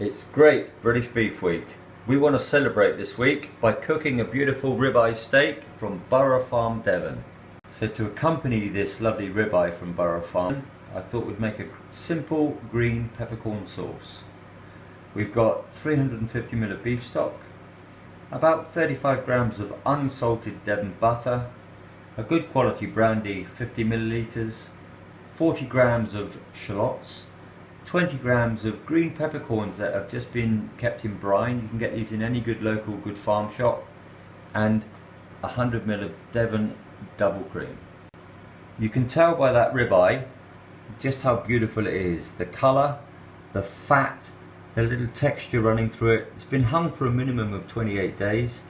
It's Great British Beef Week. We want to celebrate this week by cooking a beautiful ribeye steak from Borough Farm, Devon. So to accompany this lovely ribeye from Borough Farm, I thought we'd make a simple green peppercorn sauce. We've got 350 ml of beef stock, about 35 grams of unsalted Devon butter, a good quality brandy 50 millilitres, 40 grams of shallots, 20 grams of green peppercorns that have just been kept in brine. You can get these in any good local good farm shop, and 100 ml of Devon double cream. You can tell by that ribeye just how beautiful it is. The colour, the fat, the little texture running through it. It's been hung for a minimum of 28 days,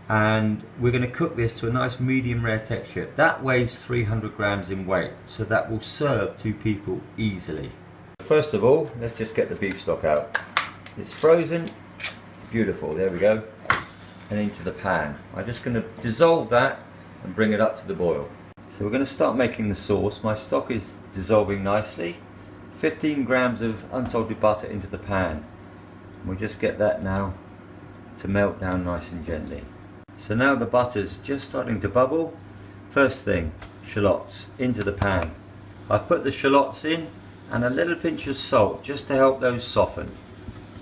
and we're going to cook this to a nice medium rare texture. That weighs 300 grams in weight, so that will serve 2 people easily. First of all, let's just get the beef stock out. It's frozen, beautiful, there we go, and into the pan. I'm just going to dissolve that and bring it up to the boil. So we're going to start making the sauce. My stock is dissolving nicely. 15 grams of unsalted butter into the pan. We'll just get that now to melt down nice and gently. So now the butter's just starting to bubble. First thing, shallots into the pan. I put the shallots in and a little pinch of salt just to help those soften.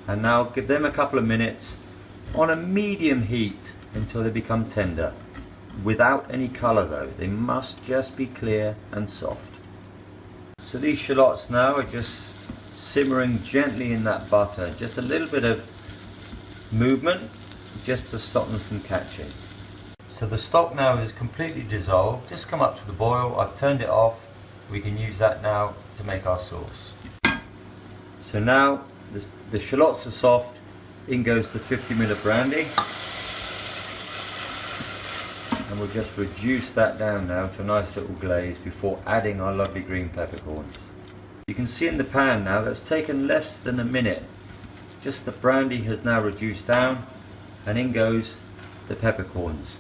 And now give them a couple of minutes on a medium heat until they become tender. Without any colour though, they must just be clear and soft. So these shallots now are just simmering gently in that butter, just a little bit of movement just to stop them from catching. So the stock now is completely dissolved, just come up to the boil. I've turned it off. We can use that now to make our sauce. So now the shallots are soft, in goes the 50 ml of brandy, and we'll just reduce that down now to a nice little glaze before adding our lovely green peppercorns. You can see in the pan now that's taken less than a minute. Just the brandy has now reduced down, and in goes the peppercorns.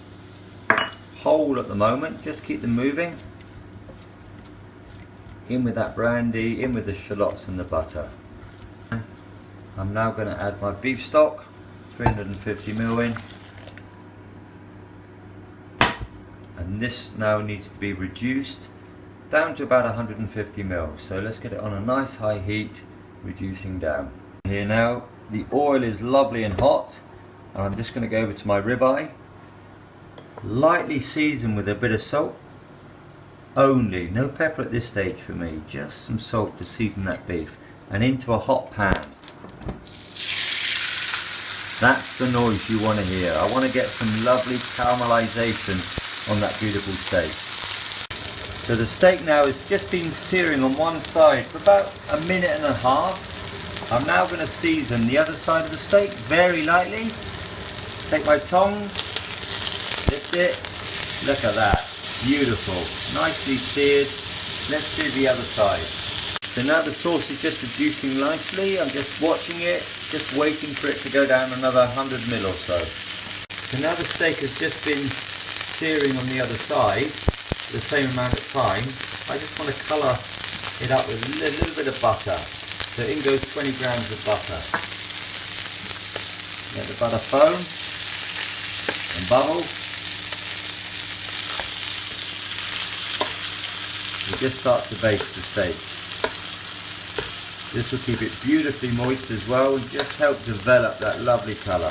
Whole at the moment, just keep them moving. In with that brandy, in with the shallots and the butter. I'm now going to add my beef stock, 350 ml in. And this now needs to be reduced down to about 150 ml. So let's get it on a nice high heat, reducing down. Here now, the oil is lovely and hot, and I'm just going to go over to my ribeye. Lightly seasoned with a bit of salt. Only, no pepper at this stage for me, just some salt to season that beef, and into a hot pan. That's the noise you want to hear. I want to get some lovely caramelization on that beautiful steak. So the steak now has just been searing on one side for about a minute and a half. I'm now going to season the other side of the steak very lightly. Take my tongs, lift it, look at that. Beautiful, nicely seared. Let's do the other side. So now the sauce is just reducing nicely. I'm just watching it, just waiting for it to go down another 100 ml or so. So now the steak has just been searing on the other side for the same amount of time. I just want to colour it up with a little bit of butter. So in goes 20 grams of butter. Let the butter foam and bubble. We'll just start to baste the steak. This will keep it beautifully moist as well and just help develop that lovely colour.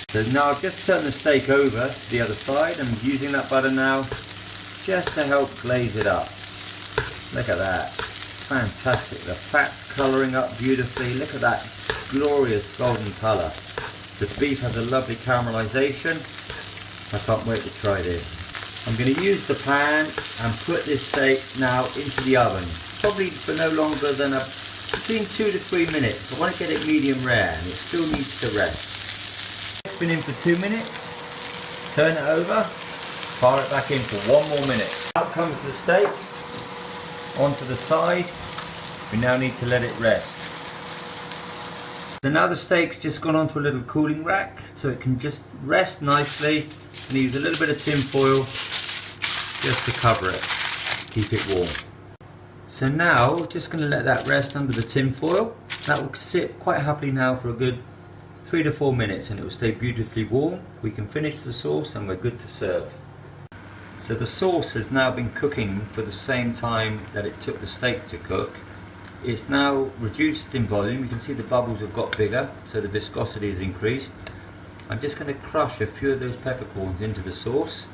So now I've just turned the steak over to the other side. I'm using that butter now just to help glaze it up. Look at that. Fantastic. The fat's colouring up beautifully. Look at that glorious golden colour. The beef has a lovely caramelisation. I can't wait to try this. I'm going to use the pan and put this steak now into the oven, probably for no longer than between 2 to 3 minutes. I want to get it medium rare and it still needs to rest. It's been in for 2 minutes. Turn it over, fire it back in for 1 more minute. Out comes the steak onto the side. We now need to let it rest. So now the steak's just gone onto a little cooling rack so it can just rest nicely. And use a little bit of tin foil just to cover it, keep it warm. So now we're just going to let that rest under the tin foil. That will sit quite happily now for a good 3 to 4 minutes and it will stay beautifully warm. We can finish the sauce and we're good to serve. So the sauce has now been cooking for the same time that it took the steak to cook. It's now reduced in volume. You can see the bubbles have got bigger, so the viscosity has increased. I'm just going to crush a few of those peppercorns into the sauce.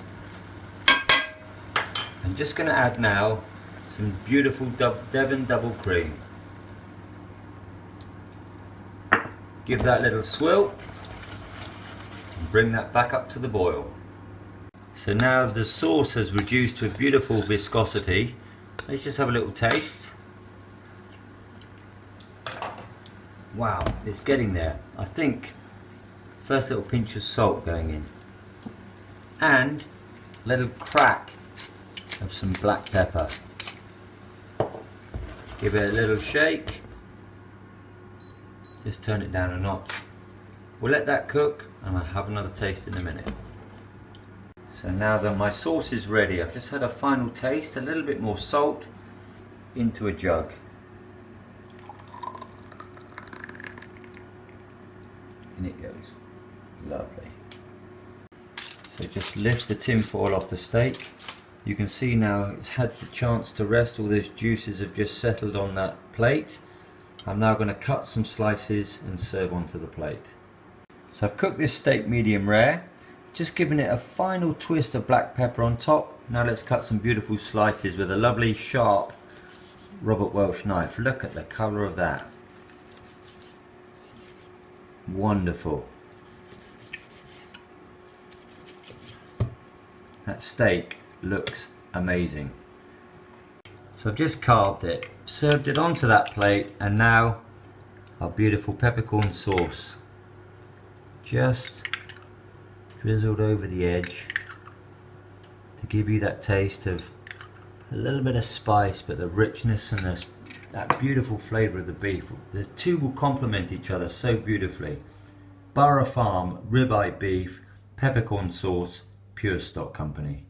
I'm just going to add now some beautiful Devon double cream. Give that a little swirl and bring that back up to the boil. So now the sauce has reduced to a beautiful viscosity. Let's just have a little taste. Wow, it's getting there. I think first little pinch of salt going in and a little crack of some black pepper. Give it a little shake. Just turn it down a notch. We'll let that cook and I'll have another taste in a minute. So now that my sauce is ready, I've just had a final taste, a little bit more salt into a jug. And it goes. Lovely. So just lift the tin foil off the steak. You can see now it's had the chance to rest. All those juices have just settled on that plate. I'm now going to cut some slices and serve onto the plate. So I've cooked this steak medium rare, just giving it a final twist of black pepper on top. Now let's cut some beautiful slices with a lovely sharp Robert Welch knife. Look at the colour of that. Wonderful. That steak looks amazing. So I've just carved it, served it onto that plate, and now our beautiful peppercorn sauce just drizzled over the edge to give you that taste of a little bit of spice, but the richness and that beautiful flavour of the beef. The two will complement each other so beautifully. Borough Farm ribeye beef, peppercorn sauce, Pure Stock Company.